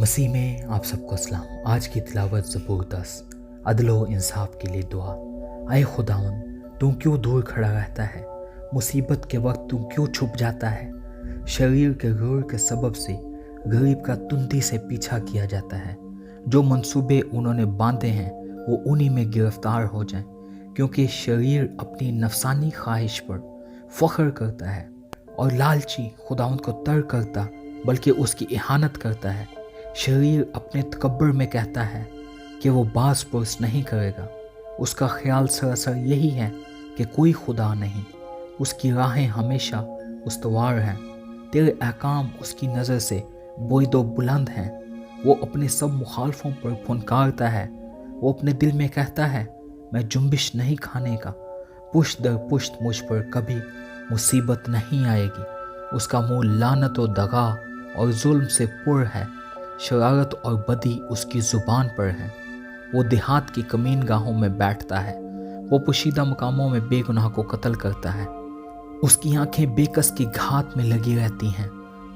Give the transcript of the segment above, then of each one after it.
मसीह में आप सबको अस्सलाम। आज की तिलावत ज़बूर 10 अदल व इंसाफ के लिए दुआ। आए खुदावन, तू क्यों दूर खड़ा रहता है? मुसीबत के वक्त तू क्यों छुप जाता है? शरीर के गौर के सबब से गरीब का तुंदी से पीछा किया जाता है। जो मंसूबे उन्होंने बांधे हैं वो उन्हीं में गिरफ्तार हो जाएं, क्योंकि शरीर अपनी नफसानी ख्वाहिश पर फ़ख्र करता है और लालची खुदावंद को तर्क करता बल्कि उसकी इहानत करता है। शरीर अपने तकब्बर में कहता है कि वो बास पुरस नहीं करेगा। उसका ख्याल सरासर यही है कि कोई खुदा नहीं। उसकी राहें हमेशा उस्तवार हैं। तेरे अहकाम उसकी नज़र से बोइदो बुलंद हैं। वो अपने सब मुखालफों पर फुनकारता है। वो अपने दिल में कहता है, मैं जुम्बिश नहीं खाने का। पुश्त दर पुश्त मुझ पर कभी मुसीबत नहीं आएगी। उसका मुँह लानत व दगा और जुल्म से पुर है। शरारत और बदी उसकी ज़ुबान पर है। वो देहात की कमीन गाहों में बैठता है। वो पोशीदा मकामों में बेगुनाह को कत्ल करता है। उसकी आंखें बेकस की घात में लगी रहती हैं।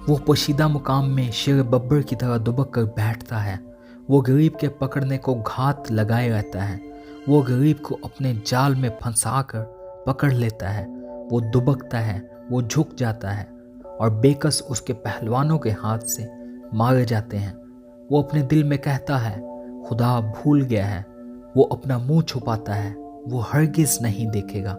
वो पोशीदा मुकाम में शेर बब्बर की तरह दुबक कर बैठता है। वो गरीब के पकड़ने को घात लगाए रहता है। वो गरीब को अपने जाल में फंसा कर पकड़ लेता है। वो दुबकता है, वो झुक जाता है और बेकस उसके पहलवानों के हाथ से मारे जाते हैं। वो अपने दिल में कहता है, खुदा भूल गया है। वो अपना मुंह छुपाता है, वो हरगिज नहीं देखेगा।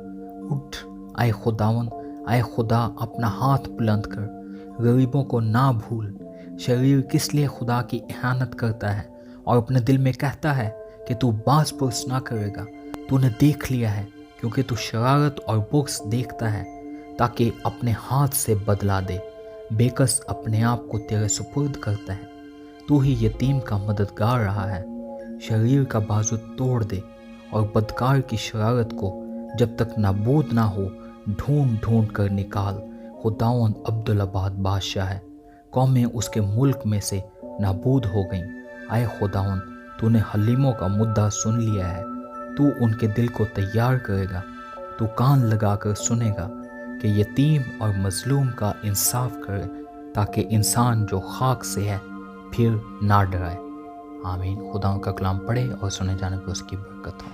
उठ आए खुदावन, आए खुदा, अपना हाथ बुलंद कर। गरीबों को ना भूल। शरीर किस लिए खुदा की इहानत करता है और अपने दिल में कहता है कि तू बास पुरस ना करेगा। तूने देख लिया है, क्योंकि तू शरारत और बुग़्ज़ देखता है, ताकि अपने हाथ से बदला दे। बेकस अपने आप को तेरे सुपुर्द करता है। तू ही यतीम का मददगार रहा है। शरीर का बाजू तोड़ दे और बदकार की शरारत को जब तक नाबूद ना हो ढूंढ ढूंढ कर निकाल। खुदावन अब्दुल्लाबाद बादशाह है। कौमें उसके मुल्क में से नाबूद हो गईं। आए खुदावन, तूने हलीमों का मुद्दा सुन लिया है। तू उनके दिल को तैयार करेगा। तू कान लगाकर सुनेगा कि यतीम और मजलूम का इंसाफ करे, ताकि इंसान जो खाक से है फिर ना डराए। आमीन। खुदा का कलाम पढ़े और सुने जाने पर उसकी बरकत हो।